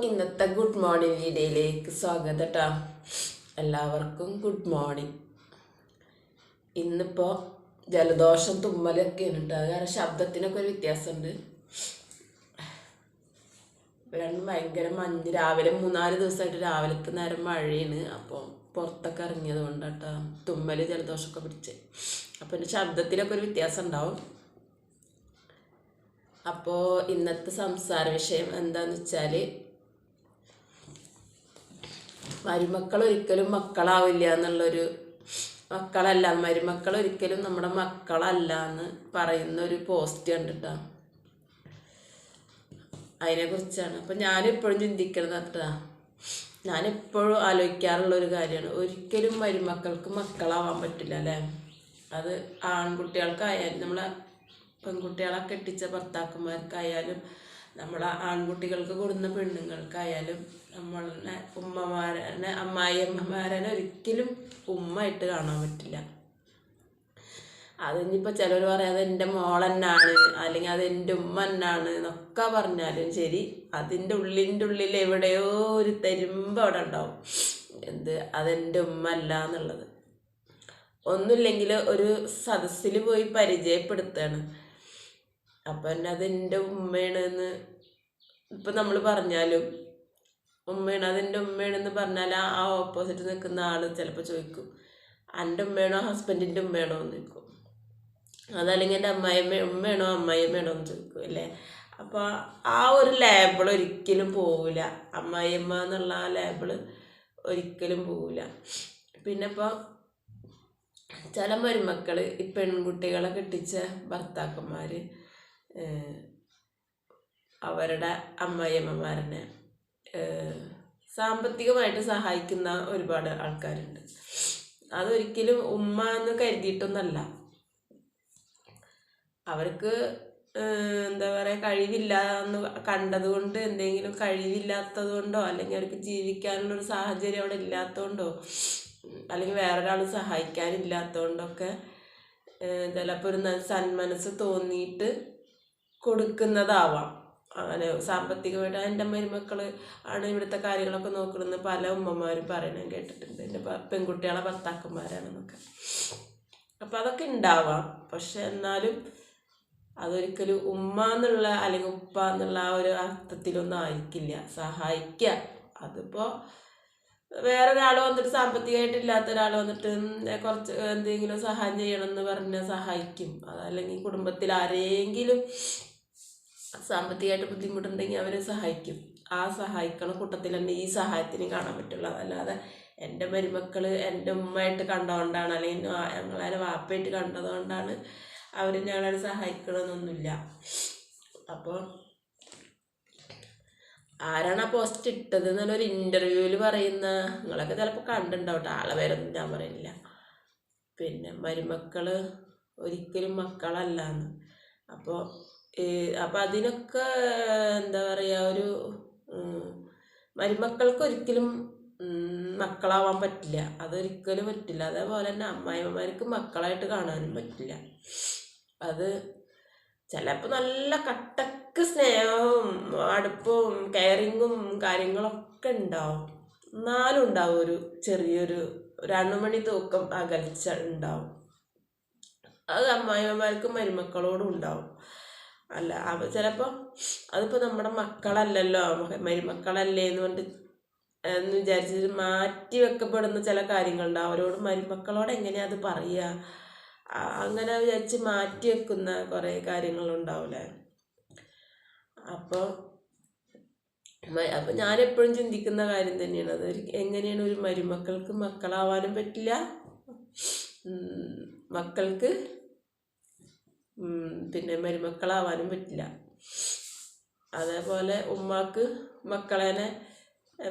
ഇന്നത്തെ good morning വീഡിയോയിലേക്ക് സ്വാഗതം കേട്ടോ. എല്ലാവർക്കും ഗുഡ് മോർണിംഗ്. ഇന്നിപ്പോൾ ജലദോഷം തുമ്മലൊക്കെയാണ് കേട്ടോ. അത് കാരണം ശബ്ദത്തിനൊക്കെ ഒരു വ്യത്യാസമുണ്ട്. രണ്ടും ഭയങ്കര മഞ്ഞ്. രാവിലെ 3-4 ദിവസമായിട്ട് രാവിലത്തെ നേരം മഴയാണ്. അപ്പോൾ പുറത്തൊക്കെ ഇറങ്ങിയത് കൊണ്ട് കേട്ടോ തുമ്മൽ ജലദോഷമൊക്കെ പിടിച്ച്. അപ്പോൾ എൻ്റെ ശബ്ദത്തിലൊക്കെ ഒരു വ്യത്യാസം ഉണ്ടാവും. അപ്പോൾ ഇന്നത്തെ സംസാര വിഷയം എന്താണെന്ന് വെച്ചാൽ, മരുമക്കൾ ഒരിക്കലും മക്കളാവില്ല എന്നുള്ളൊരു, മരുമക്കൾ ഒരിക്കലും നമ്മുടെ മക്കളല്ല എന്ന് പറയുന്നൊരു പോസ്റ്റ് കണ്ടിട്ടാ. അതിനെക്കുറിച്ചാണ്. അപ്പം ഞാനെപ്പോഴും ചിന്തിക്കുന്നത് കേട്ടാ, ഞാനെപ്പോഴും ആലോചിക്കാറുള്ളൊരു കാര്യമാണ്, ഒരിക്കലും മരുമക്കൾക്ക് മക്കളാവാൻ പറ്റില്ല അല്ലേ. അത് ആൺകുട്ടികൾക്കായാലും നമ്മളെ പെൺകുട്ടികളെ കെട്ടിച്ച ഭർത്താക്കന്മാർക്കായാലും നമ്മളെ ആൺകുട്ടികൾക്ക് കൊടുക്കുന്ന പെണ്ണുങ്ങൾക്കായാലും നമ്മളെ ഉമ്മമാരനെ അമ്മായിയമ്മമാരനെ ഒരിക്കലും ഉമ്മയായിട്ട് കാണാൻ പറ്റില്ല. അതിനിപ്പോൾ ചിലർ പറയാം അതെൻ്റെ മോളെന്നാണ്, അല്ലെങ്കിൽ അതെൻ്റെ ഉമ്മ എന്നാണ് എന്നൊക്കെ പറഞ്ഞാലും ശരി, അതിൻ്റെ ഉള്ളിൽ എവിടെയോ ഒരു തരുമ്പ് അവിടെ ഉണ്ടാവും അതെൻ്റെ ഉമ്മ അല്ല എന്നുള്ളത്. ഒന്നുമില്ലെങ്കിൽ ഒരു സദസ്സിൽ പോയി പരിചയപ്പെടുത്തുകയാണ്, അപ്പം തന്നെ അതെൻ്റെ ഉമ്മയാണെന്ന് ഇപ്പം നമ്മൾ പറഞ്ഞാലും, അതെൻ്റെ ഉമ്മയാണെന്ന് പറഞ്ഞാൽ ആ ഓപ്പോസിറ്റ് നിൽക്കുന്ന ആൾ ചിലപ്പോൾ ചോദിക്കും എൻ്റെ ഉമ്മയാണോ ഹസ്ബൻഡിൻ്റെ ഉമ്മയാണോ എന്ന് ചോദിക്കും. അതല്ലെങ്കിൽ എൻ്റെ ഉമ്മയാണോ അമ്മായിയമ്മയാണോ എന്ന് ചോദിക്കും അല്ലേ. അപ്പോൾ ആ ഒരു ലേബിൾ ഒരിക്കലും പോവില്ല, അമ്മായിയമ്മ എന്നുള്ള ആ ലേബിൾ ഒരിക്കലും പോവില്ല. പിന്നെ ഇപ്പോൾ ചില മരുമക്കൾ ഈ പെൺകുട്ടികളെ കെട്ടിച്ച ഭർത്താക്കന്മാർ അവരുടെ അമ്മായിയമ്മമാരനെ സാമ്പത്തികമായിട്ട് സഹായിക്കുന്ന ഒരുപാട് ആൾക്കാരുണ്ട്. അതൊരിക്കലും ഉമ്മ എന്ന് കരുതിയിട്ടൊന്നല്ല, അവർക്ക് എന്താ പറയുക, കഴിവില്ല എന്ന് കണ്ടതുകൊണ്ട്, എന്തെങ്കിലും കഴിവില്ലാത്തത് കൊണ്ടോ, അല്ലെങ്കിൽ അവർക്ക് ജീവിക്കാനുള്ളൊരു സാഹചര്യം അവിടെ ഇല്ലാത്തതുകൊണ്ടോ, അല്ലെങ്കിൽ വേറൊരാൾ സഹായിക്കാനില്ലാത്തതുകൊണ്ടൊക്കെ ചിലപ്പോൾ ഒരു സന്മനസ് തോന്നിയിട്ട് കൊടുക്കുന്നതാവാം. അങ്ങനെ സാമ്പത്തികമായിട്ട് എൻ്റെ മരുമക്കൾ ആണ് ഇവിടുത്തെ കാര്യങ്ങളൊക്കെ നോക്കണമെന്ന് പല ഉമ്മമാരും പറയണം കേട്ടിട്ടുണ്ട്, എൻ്റെ പെൺകുട്ടികളെ ഭർത്താക്കന്മാരാണെന്നൊക്കെ. അപ്പം അതൊക്കെ ഉണ്ടാവാം. പക്ഷെ എന്നാലും അതൊരിക്കലും ഉമ്മ എന്നുള്ള അല്ലെങ്കിൽ ഉപ്പ എന്നുള്ള ആ ഒരു അർത്ഥത്തിലൊന്നും ആയിരിക്കില്ല സഹായിക്കുക. അതിപ്പോൾ വേറൊരാൾ വന്നിട്ട്, സാമ്പത്തികമായിട്ട് ഇല്ലാത്ത ഒരാൾ വന്നിട്ട് കുറച്ച് എന്തെങ്കിലും സഹായം ചെയ്യണമെന്ന് പറഞ്ഞാൽ സഹായിക്കും. അതല്ലെങ്കിൽ കുടുംബത്തിൽ ആരെങ്കിലും സാമ്പത്തികമായിട്ട് ബുദ്ധിമുട്ടുണ്ടെങ്കിൽ അവർ സഹായിക്കും. ആ സഹായിക്കണ കൂട്ടത്തിൽ തന്നെ ഈ സഹായത്തിന് കാണാൻ പറ്റുള്ളൂ. അതല്ലാതെ എൻ്റെ മരുമക്കൾ എൻ്റെ ഉമ്മയായിട്ട് കണ്ടതുകൊണ്ടാണ്, അല്ലെങ്കിൽ ഞങ്ങളെ വാപ്പയായിട്ട് കണ്ടതുകൊണ്ടാണ് അവർ ഞങ്ങളെ സഹായിക്കണമെന്നൊന്നുമില്ല. അപ്പോൾ ആരാണ് ആ പോസ്റ്റ് ഇട്ടത് എന്നുള്ളൊരു ഇൻ്റർവ്യൂവിൽ പറയുന്ന, നിങ്ങളൊക്കെ ചിലപ്പോൾ കണ്ടിട്ടുണ്ടാവട്ടെ, ആളെ പേരൊന്നും ഞാൻ പറയുന്നില്ല. പിന്നെ മരുമക്കൾ ഒരിക്കലും മക്കളല്ലാന്ന്. അപ്പോൾ അതിനൊക്കെ എന്താ പറയുക, ഒരു മരുമക്കൾക്ക് ഒരിക്കലും മക്കളാവാൻ പറ്റില്ല, അതൊരിക്കലും പറ്റില്ല. അതേപോലെ തന്നെ അമ്മായിമ്മമാർക്ക് മക്കളായിട്ട് കാണാനും പറ്റില്ല. അത് ചിലപ്പോൾ നല്ല കട്ടക്ക് സ്നേഹവും അടുപ്പവും കെയറിങ്ങും കാര്യങ്ങളൊക്കെ ഉണ്ടാവും, എന്നാലും ഉണ്ടാവും ഒരു ചെറിയൊരു അണുമണി തൂക്കം അകൽച്ച ഉണ്ടാവും. അത് അമ്മായിമ്മമാർക്കും മരുമക്കളോടും ഉണ്ടാവും. അല്ല ചിലപ്പോൾ അതിപ്പോൾ നമ്മുടെ മക്കളല്ലല്ലോ, മരുമക്കളല്ലേ എന്ന് വിചാരിച്ചിട്ട് മാറ്റി വെക്കപ്പെടുന്ന ചില കാര്യങ്ങളുണ്ട്. അവരോട് മരുമക്കളോട് എങ്ങനെയാ അത് പറയുക, അങ്ങനെ വിചാരിച്ച് മാറ്റി വെക്കുന്ന കുറേ കാര്യങ്ങളുണ്ടാവില്ലേ. അപ്പോൾ ഞാനെപ്പോഴും ചിന്തിക്കുന്ന കാര്യം തന്നെയാണ് അത്, എങ്ങനെയാണ് ഒരു മരുമക്കൾക്ക് മക്കളാവാനും പറ്റില്ല, മക്കൾക്ക് പിന്നെ മരുമക്കളാവാനും പറ്റില്ല. അതേപോലെ ഉമ്മാക്ക്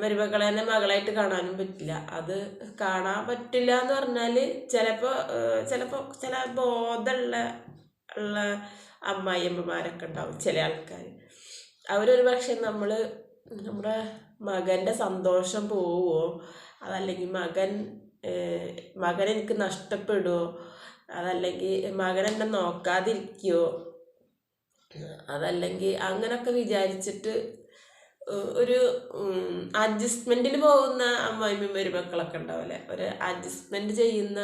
മരുമക്കളേനെ മകളായിട്ട് കാണാനും പറ്റില്ല. അത് കാണാൻ പറ്റില്ല എന്ന് പറഞ്ഞാൽ ചിലപ്പോൾ ചില ബോധമുള്ള അമ്മായിയമ്മമാരൊക്കെ ഉണ്ടാവും, ചില ആൾക്കാർ. അവരൊരു പക്ഷെ നമ്മുടെ മകൻ്റെ സന്തോഷം പോവുമോ, അതല്ലെങ്കിൽ മകൻ എനിക്ക് നഷ്ടപ്പെടുമോ, അതല്ലെങ്കിൽ മകൻ എന്നെ നോക്കാതിരിക്കുമോ, അതല്ലെങ്കിൽ അങ്ങനെയൊക്കെ വിചാരിച്ചിട്ട് ഒരു അഡ്ജസ്റ്റ്മെൻറ്റിൽ പോകുന്ന അമ്മായിമ്മ മരുമക്കളൊക്കെ ഉണ്ടാവില്ലേ, ഒരു അഡ്ജസ്റ്റ്മെൻറ്റ് ചെയ്യുന്ന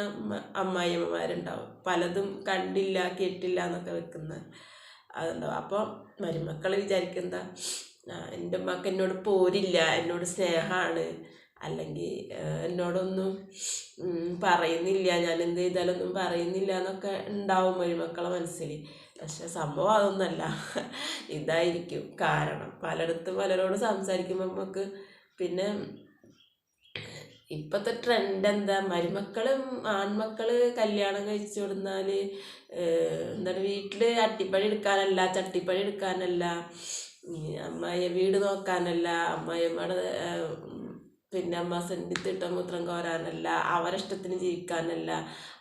അമ്മായിമ്മമാരുണ്ടാവും, പലതും കണ്ടില്ല കേട്ടില്ല എന്നൊക്കെ വെക്കുന്ന അതുണ്ടാവും. അപ്പോൾ മരുമക്കൾ വിചാരിക്കുന്ന എൻ്റെ ഉമ്മക്ക് എന്നോട് പോരില്ല, എന്നോട് സ്നേഹമാണ്, അല്ലെങ്കിൽ എന്നോടൊന്നും പറയുന്നില്ല, ഞാൻ എന്ത് ചെയ്താലൊന്നും പറയുന്നില്ല എന്നൊക്കെ ഉണ്ടാവും മരുമക്കളെ മനസ്സിൽ. പക്ഷെ സംഭവം അതൊന്നല്ല. ഇതായിരിക്കും കാരണം. പലയിടത്തും പലരോട് സംസാരിക്കുമ്പോൾ നമുക്ക് പിന്നെ ഇപ്പോഴത്തെ ട്രെൻഡ് എന്താ, ആൺമക്കൾ കല്യാണം കഴിച്ചു കൊടുന്നാൽ എന്താണ്, വീട്ടിൽ അട്ടിപ്പണി എടുക്കാനല്ല, ചട്ടിപ്പണി എടുക്കാനല്ല, അമ്മായി വീട് നോക്കാനല്ല, അമ്മായിയമ്മയുടെ പിന്നെ അമ്മാസൻ്റെ തിട്ടമൂത്രം കോരാനല്ല, അവരിഷ്ടത്തിന് ജീവിക്കാനല്ല,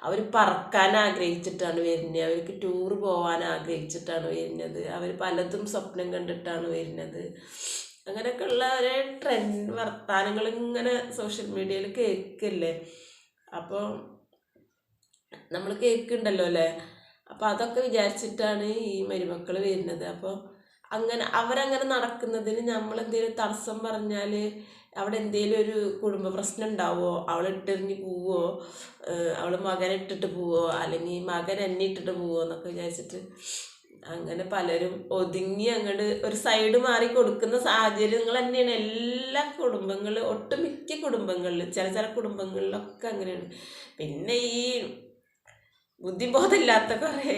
അവർ പറക്കാൻ ആഗ്രഹിച്ചിട്ടാണ് വരുന്നത്, അവർക്ക് ടൂർ പോകാൻ ആഗ്രഹിച്ചിട്ടാണ് വരുന്നത്, അവർ പലതും സ്വപ്നം കണ്ടിട്ടാണ് വരുന്നത്. അങ്ങനെയൊക്കെയുള്ള ഒരു ട്രെൻഡ് വർത്താനങ്ങൾ ഇങ്ങനെ സോഷ്യൽ മീഡിയയിൽ കേൾക്കില്ലേ. അപ്പോൾ നമ്മൾ കേൾക്കുന്നുണ്ടല്ലോ അല്ലേ. അപ്പോൾ അതൊക്കെ വിചാരിച്ചിട്ടാണ് ഈ മരുമക്കൾ വരുന്നത്. അപ്പോൾ അവരങ്ങനെ നടക്കുന്നതിന് നമ്മളെന്തെങ്കിലും തടസ്സം പറഞ്ഞാൽ അവിടെ എന്തെങ്കിലും ഒരു കുടുംബ പ്രശ്നം ഉണ്ടാവുമോ, അവളിട്ടെറിഞ്ഞ് പോവോ, അവൾ മകനിട്ടിട്ട് പോവോ, അല്ലെങ്കിൽ മകൻ എന്നെ ഇട്ടിട്ട് പോവോ എന്നൊക്കെ വിചാരിച്ചിട്ട് അങ്ങനെ പലരും ഒതുങ്ങി അങ്ങോട്ട് ഒരു സൈഡ് മാറി കൊടുക്കുന്ന സാഹചര്യങ്ങൾ തന്നെയാണ് എല്ലാ കുടുംബങ്ങളിലും, ഒട്ടുമിക്ക കുടുംബങ്ങളിൽ, ചില കുടുംബങ്ങളിലൊക്കെ അങ്ങനെയാണ്. പിന്നെ ഈ ബുദ്ധിബോധമില്ലാത്ത കുറേ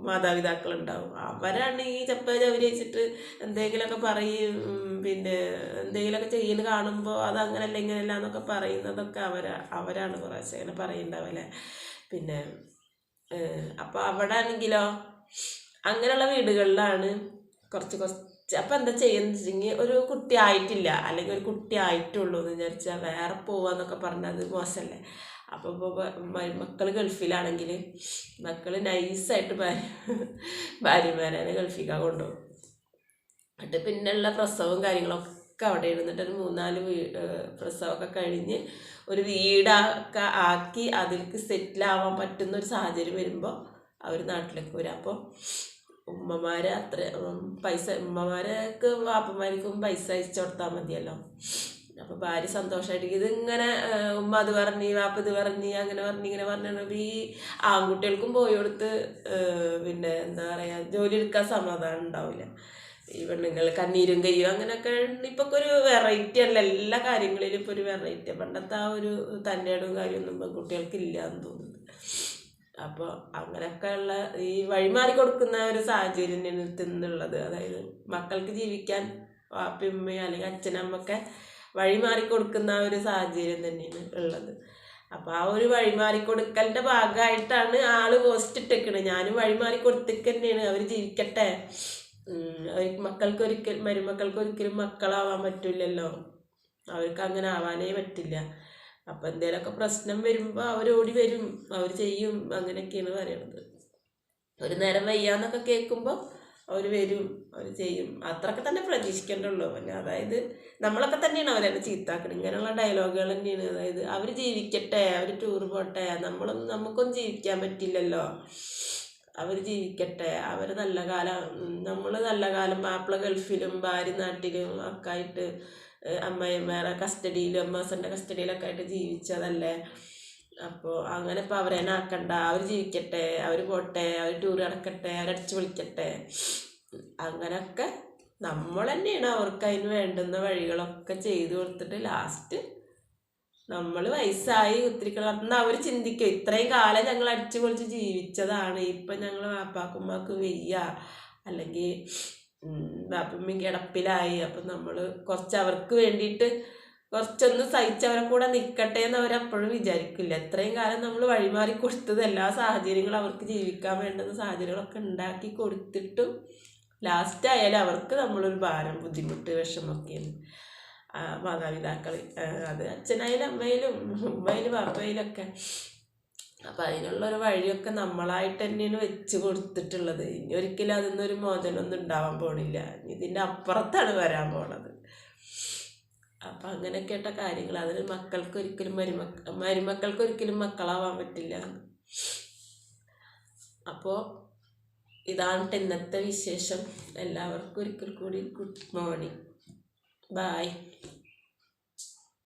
മാതാപിതാക്കളുണ്ടാവും, അവരാണെങ്കിൽ ചപ്പചവരി വെച്ചിട്ട് എന്തെങ്കിലുമൊക്കെ പറയും, പിന്നെ എന്തെങ്കിലുമൊക്കെ ചെയ്യുന്നത് കാണുമ്പോൾ അത് അങ്ങനല്ല ഇങ്ങനെയല്ല എന്നൊക്കെ പറയുന്നതൊക്കെ അവരാണ് കുറേശ്ശെ അങ്ങനെ പറയുന്നുണ്ടാവില്ലേ. പിന്നെ അപ്പോൾ അവിടെ ആണെങ്കിലോ അങ്ങനെയുള്ള വീടുകളിലാണ് കുറച്ച് അപ്പം എന്താ ചെയ്യുന്നത് വെച്ചെങ്കിൽ, ഒരു കുട്ടി ആയിട്ടില്ല അല്ലെങ്കിൽ ഒരു കുട്ടി ആയിട്ടുള്ളൂ എന്ന് വിചാരിച്ചാൽ വേറെ പോവാന്നൊക്കെ പറഞ്ഞാൽ അത് മോശമല്ലേ. അപ്പോൾ മക്കൾ ഗൾഫിലാണെങ്കിൽ മക്കൾ നൈസായിട്ട് ഭാര്യമാരെ ഗൾഫിക്കാൻ കൊണ്ടുപോകും. എന്നിട്ട് പിന്നെയുള്ള പ്രസവവും കാര്യങ്ങളൊക്കെ അവിടെ ഇരുന്നിട്ട് ഒരു 3-4 പ്രസവമൊക്കെ കഴിഞ്ഞ് ഒരു വീടൊക്കെ ആക്കി അതിലേക്ക് സെറ്റിലാവാൻ പറ്റുന്ന ഒരു സാഹചര്യം വരുമ്പോൾ അവർ നാട്ടിലേക്ക് വരും. അപ്പോൾ ഉമ്മമാർക്ക് വാപ്പന്മാർക്കും പൈസ അയച്ചു കൊടുത്താൽ മതിയല്ലോ. അപ്പോൾ ഭാര്യ സന്തോഷമായിട്ട് ഇതിങ്ങനെ ഉമ്മ അത് പറഞ്ഞ് വാപ്പ ഇത് പറഞ്ഞ് അങ്ങനെ പറഞ്ഞ് ഇങ്ങനെ പറഞ്ഞപ്പോൾ ഈ ആൺകുട്ടികൾക്കും പോയി കൊടുത്ത് പിന്നെ എന്താ പറയുക, ജോലി എടുക്കാൻ സമാധാനം ഉണ്ടാവില്ല. ഈ പെണ്ണുങ്ങൾ കണ്ണീരും കയ്യും അങ്ങനെയൊക്കെ ഇപ്പൊ ഒരു വെറൈറ്റി അല്ല, എല്ലാ കാര്യങ്ങളിലും ഇപ്പൊ ഒരു വെറൈറ്റി. പണ്ടത്തെ ആ ഒരു തൻ്റെടും കാര്യമൊന്നും പെൺകുട്ടികൾക്ക് ഇല്ല എന്ന് തോന്നുന്നു. അപ്പോൾ അങ്ങനെയൊക്കെ ഉള്ള ഈ വഴിമാറി കൊടുക്കുന്ന ഒരു സാഹചര്യം നിന്നുള്ളത്, അതായത് മക്കൾക്ക് ജീവിക്കാൻ വാപ്പയമ്മയോ അല്ലെങ്കിൽ അച്ഛനമ്മൊക്കെ വഴിമാറി കൊടുക്കുന്ന ഒരു സാഹചര്യം തന്നെയാണ് ഉള്ളത്. അപ്പോൾ ആ ഒരു വഴിമാറി കൊടുക്കലിൻ്റെ ഭാഗമായിട്ടാണ് ആള് പോസ്റ്റ് ഇട്ടേക്കണത്. ഞാനും വഴിമാറി കൊടുത്തേക്ക് തന്നെയാണ്, അവർ ജീവിക്കട്ടെ, മരുമക്കൾക്ക് ഒരിക്കലും മക്കളാവാൻ പറ്റില്ലല്ലോ, അവർക്ക് അങ്ങനെ ആവാനേ പറ്റില്ല. അപ്പം എന്തെങ്കിലുമൊക്കെ പ്രശ്നം വരുമ്പോൾ അവരോടി വരും, അവർ ചെയ്യും, അങ്ങനെയൊക്കെയാണ് പറയണത്. ഒരു നേരം വയ്യാന്നൊക്കെ കേൾക്കുമ്പോൾ അവർ വരും, അവർ ചെയ്യും, അത്രയൊക്കെ തന്നെ പ്രതീക്ഷിക്കേണ്ടുള്ളൂ. പിന്നെ അതായത് നമ്മളൊക്കെ തന്നെയാണ് അവരെന്നെ ചീത്താക്കണം, ഇങ്ങനെയുള്ള ഡയലോഗുകൾ തന്നെയാണ്. അതായത് അവർ ജീവിക്കട്ടെ, അവർ ടൂർ പോട്ടെ, നമുക്കൊന്നും ജീവിക്കാൻ പറ്റില്ലല്ലോ, അവർ ജീവിക്കട്ടെ, അവർ നല്ല കാലം, നമ്മൾ നല്ല കാലം മാപ്പിള ഗൾഫിലും ഭാര്യ നാട്ടിലും ഒക്കെ ആയിട്ട് അമ്മയമ്മേറെ കസ്റ്റഡിയിലും അമ്മാസൻ്റെ കസ്റ്റഡിയിലൊക്കെ ആയിട്ട് ജീവിച്ചതല്ലേ. അപ്പോൾ അങ്ങനെ ഇപ്പോൾ അവരെ ആക്കണ്ട, അവർ ജീവിക്കട്ടെ, അവർ പോട്ടെ, അവർ ടൂർ നടക്കട്ടെ, അവരടിച്ചു വിളിക്കട്ടെ, അങ്ങനെയൊക്കെ നമ്മൾ തന്നെയാണ് അവർക്ക് അതിന് വേണ്ടുന്ന വഴികളൊക്കെ ചെയ്തു കൊടുത്തിട്ട് ലാസ്റ്റ് നമ്മൾ വയസ്സായി കുത്തിരിക്കണം അവർ ചിന്തിക്കും, ഇത്രയും കാലം ഞങ്ങൾ അടിച്ചു പൊളിച്ച് ജീവിച്ചതാണ്, ഇപ്പം ഞങ്ങൾ വാപ്പാക്കുമ്മാക്ക് വയ്യ, അല്ലെങ്കിൽ വാപ്പമ്മ കിടപ്പിലായി, അപ്പം നമ്മൾ കുറച്ച് അവർക്ക് വേണ്ടിയിട്ട് കുറച്ചൊന്ന് സഹിച്ചവരെ കൂടെ നിൽക്കട്ടെ എന്ന് അവരപ്പോഴും വിചാരിക്കില്ല. ഇത്രയും കാലം നമ്മൾ വഴിമാറി കൊടുത്തത് എല്ലാ സാഹചര്യങ്ങളും അവർക്ക് ജീവിക്കാൻ വേണ്ടുന്ന സാഹചര്യങ്ങളൊക്കെ ഉണ്ടാക്കി കൊടുത്തിട്ടും ലാസ്റ്റ് ആയാലും അവർക്ക് നമ്മളൊരു ഭാരം, ബുദ്ധിമുട്ട്, വിഷമമൊക്കെയാണ് മാതാപിതാക്കൾ. അത് അച്ഛനായാലും അമ്മയിലും ഉമ്മയിലും അപ്പയിലൊക്കെ. അപ്പം അതിനുള്ളൊരു വഴിയൊക്കെ നമ്മളായിട്ട് തന്നെയാണ് വെച്ച് കൊടുത്തിട്ടുള്ളത്. ഇനി ഒരിക്കലും അതിന്നൊരു മോചനമൊന്നും ഉണ്ടാവാൻ പോണില്ല, ഇതിൻ്റെ അപ്പുറത്താണ് വരാൻ പോണത്. അപ്പം അങ്ങനെയൊക്കെ ആയിട്ട കാര്യങ്ങൾ. അതിന് മക്കൾക്കൊരിക്കലും മരുമക്കൾക്കൊരിക്കലും മക്കളാവാൻ പറ്റില്ല. അപ്പോൾ ഇതാണ് ഇന്നത്തെ വിശേഷം. എല്ലാവർക്കും ഒരിക്കൽ കൂടി ഗുഡ് മോർണിംഗ്. ബായ്.